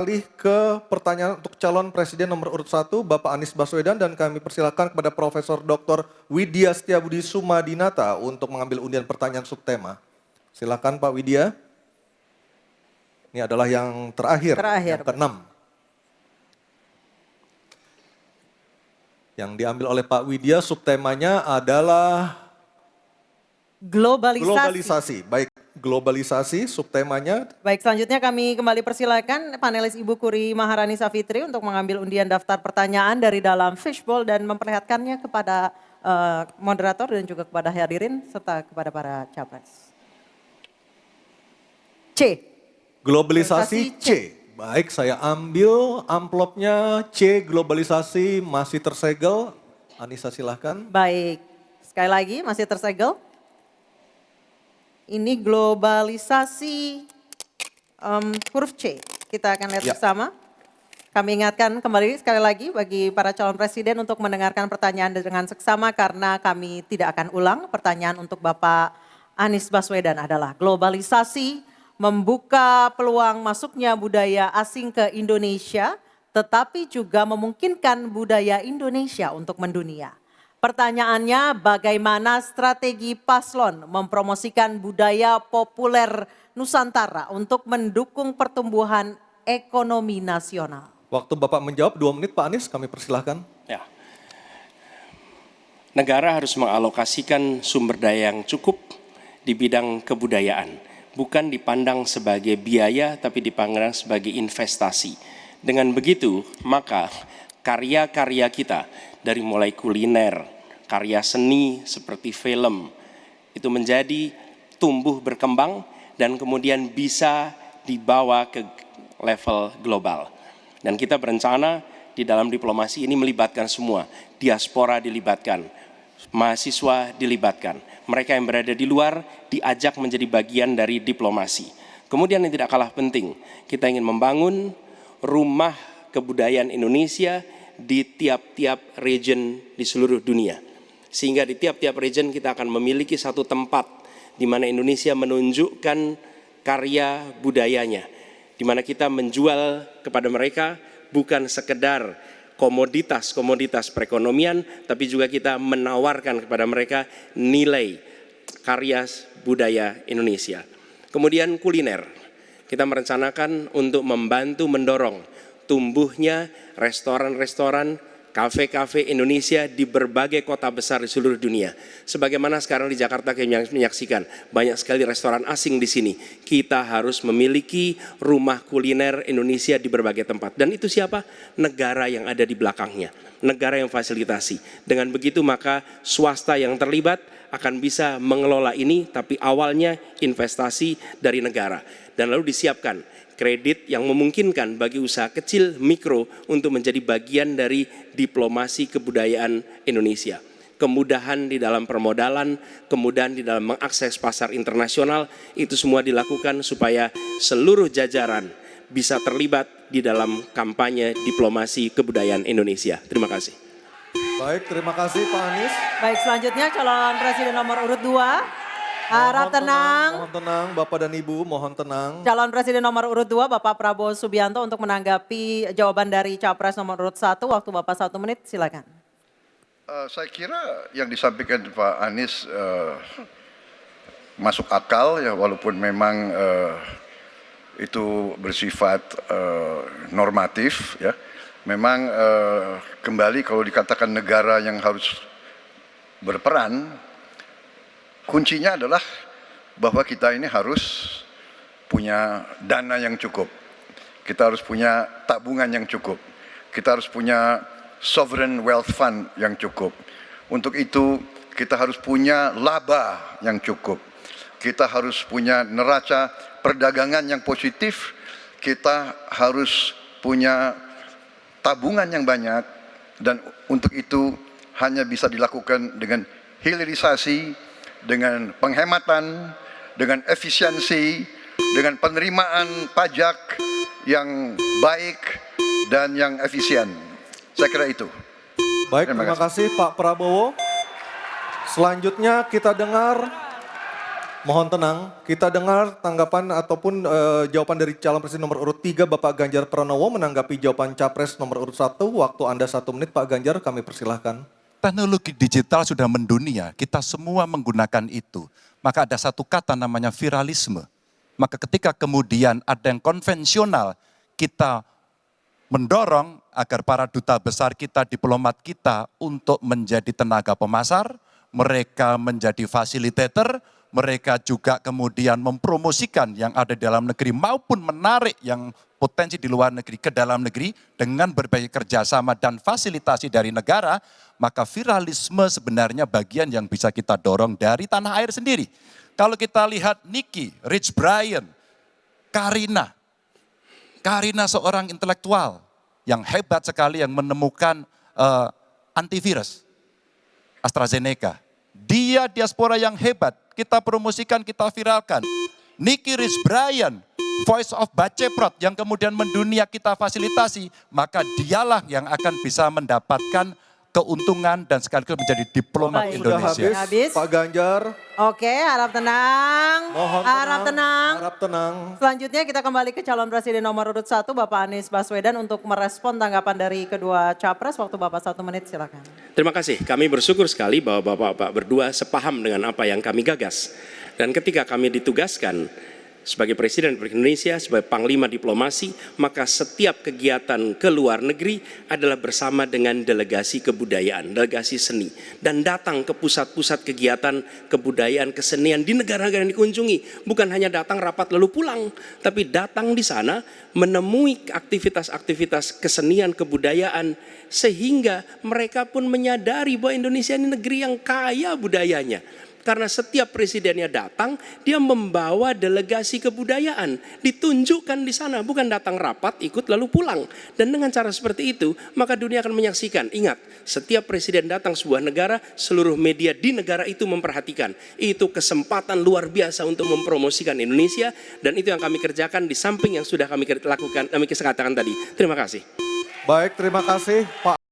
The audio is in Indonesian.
Alih ke pertanyaan untuk calon presiden nomor urut 1, Bapak Anies Baswedan, dan kami persilakan kepada Profesor Dr. Widya Setiabudi Sumadinata untuk mengambil undian pertanyaan subtema. Silakan Pak Widya. Ini adalah yang terakhir. Yang ke-6. Yang diambil oleh Pak Widya, subtemanya adalah globalisasi. Baik, globalisasi subtemanya. Baik, selanjutnya kami kembali persilakan panelis Ibu Kuri Maharani Savitri untuk mengambil undian daftar pertanyaan dari dalam fishbowl dan memperlihatkannya kepada moderator dan juga kepada hadirin serta kepada para capres. C. Globalisasi C. Baik, saya ambil amplopnya C, globalisasi masih tersegel. Anissa silahkan. Baik, sekali lagi masih tersegel. Ini globalisasi huruf C. Kita akan lihat bersama. Kami ingatkan kembali sekali lagi bagi para calon presiden untuk mendengarkan pertanyaan dengan seksama karena kami tidak akan ulang. Pertanyaan untuk Bapak Anies Baswedan adalah globalisasi membuka peluang masuknya budaya asing ke Indonesia, tetapi juga memungkinkan budaya Indonesia untuk mendunia. Pertanyaannya, bagaimana strategi paslon mempromosikan budaya populer Nusantara untuk mendukung pertumbuhan ekonomi nasional? Waktu Bapak menjawab 2 menit, Pak Anies, kami persilahkan. Ya. Negara harus mengalokasikan sumber daya yang cukup di bidang kebudayaan. Bukan dipandang sebagai biaya, tapi dipandang sebagai investasi. Dengan begitu, maka karya-karya kita, dari mulai kuliner, karya seni seperti film, itu menjadi tumbuh berkembang dan kemudian bisa dibawa ke level global. Dan kita berencana di dalam diplomasi ini melibatkan semua, diaspora dilibatkan, mahasiswa dilibatkan. Mereka yang berada di luar diajak menjadi bagian dari diplomasi. Kemudian yang tidak kalah penting, kita ingin membangun rumah kebudayaan Indonesia di tiap-tiap region di seluruh dunia. Sehingga di tiap-tiap region kita akan memiliki satu tempat di mana Indonesia menunjukkan karya budayanya. Di mana kita menjual kepada mereka bukan sekedar komoditas perekonomian, tapi juga kita menawarkan kepada mereka nilai karya budaya Indonesia. Kemudian kuliner, kita merencanakan untuk membantu mendorong tumbuhnya restoran-restoran, kafe-kafe Indonesia di berbagai kota besar di seluruh dunia. Sebagaimana sekarang di Jakarta kita menyaksikan banyak sekali restoran asing di sini. Kita harus memiliki rumah kuliner Indonesia di berbagai tempat. Dan itu siapa? Negara yang ada di belakangnya. Negara yang fasilitasi. Dengan begitu maka swasta yang terlibat akan bisa mengelola ini, tapi awalnya investasi dari negara. Dan lalu disiapkan kredit yang memungkinkan bagi usaha kecil mikro untuk menjadi bagian dari diplomasi kebudayaan Indonesia. Kemudahan di dalam permodalan, kemudahan di dalam mengakses pasar internasional, itu semua dilakukan supaya seluruh jajaran bisa terlibat di dalam kampanye diplomasi kebudayaan Indonesia. Terima kasih. Baik, terima kasih Pak Anies. Baik, selanjutnya calon presiden nomor urut 2. Harap tenang. Mohon tenang, Bapak dan Ibu, mohon tenang. Calon Presiden nomor urut 2, Bapak Prabowo Subianto untuk menanggapi jawaban dari Capres nomor urut 1. Waktu Bapak 1 menit, silakan. Saya kira yang disampaikan Pak Anies masuk akal ya, walaupun memang itu bersifat normatif ya. Memang kembali kalau dikatakan negara yang harus berperan, kuncinya adalah bahwa kita ini harus punya dana yang cukup. Kita harus punya tabungan yang cukup. Kita harus punya sovereign wealth fund yang cukup. Untuk itu kita harus punya laba yang cukup. Kita harus punya neraca perdagangan yang positif. Kita harus punya tabungan yang banyak. Dan untuk itu hanya bisa dilakukan dengan hilirisasi, dengan penghematan, dengan efisiensi, dengan penerimaan pajak yang baik dan yang efisien. Saya kira itu. Baik, terima kasih Pak Prabowo. Selanjutnya kita dengar Mohon tenang, kita dengar tanggapan ataupun jawaban dari calon presiden nomor urut 3 Bapak Ganjar Pranowo menanggapi jawaban capres nomor urut 1. Waktu Anda 1 menit Pak Ganjar, kami persilahkan. Teknologi digital sudah mendunia, kita semua menggunakan itu. Maka ada satu kata namanya viralisme. Maka ketika kemudian ada yang konvensional, kita mendorong agar para duta besar kita, diplomat kita untuk menjadi tenaga pemasar, mereka menjadi fasilitator, mereka juga kemudian mempromosikan yang ada di dalam negeri maupun menarik yang potensi di luar negeri ke dalam negeri dengan berbagai kerjasama dan fasilitasi dari negara, maka viralisme sebenarnya bagian yang bisa kita dorong dari tanah air sendiri. Kalau kita lihat Nicky, Rich Brian, Karina seorang intelektual yang hebat sekali yang menemukan antivirus AstraZeneca. Dia diaspora yang hebat, kita promosikan, kita viralkan. Nicky Rich Brian, Voice of Baceprot yang kemudian mendunia kita fasilitasi, maka dialah yang akan bisa mendapatkan keuntungan dan sekaligus menjadi diplomat Baik. Sudah Indonesia. Habis. Pak Ganjar. Oke, harap tenang. Mohon Harap tenang. Harap tenang. Selanjutnya kita kembali ke calon presiden nomor urut 1 Bapak Anies Baswedan untuk merespon tanggapan dari kedua capres. Waktu Bapak 1 menit, silakan. Terima kasih. Kami bersyukur sekali bahwa Bapak-Bapak berdua sepaham dengan apa yang kami gagas. Dan ketika kami ditugaskan sebagai Presiden Republik Indonesia, sebagai Panglima Diplomasi, maka setiap kegiatan ke luar negeri adalah bersama dengan delegasi kebudayaan, delegasi seni. Dan datang ke pusat-pusat kegiatan kebudayaan, kesenian di negara-negara yang dikunjungi. Bukan hanya datang rapat lalu pulang, tapi datang di sana menemui aktivitas-aktivitas kesenian, kebudayaan, sehingga mereka pun menyadari bahwa Indonesia ini negeri yang kaya budayanya. Karena setiap presidennya datang, dia membawa delegasi kebudayaan, ditunjukkan di sana, bukan datang rapat, ikut lalu pulang. Dan dengan cara seperti itu, maka dunia akan menyaksikan. Ingat, setiap presiden datang sebuah negara, seluruh media di negara itu memperhatikan. Itu kesempatan luar biasa untuk mempromosikan Indonesia, dan itu yang kami kerjakan di samping yang sudah kami lakukan, kami katakan tadi. Terima kasih. Baik, terima kasih Pak.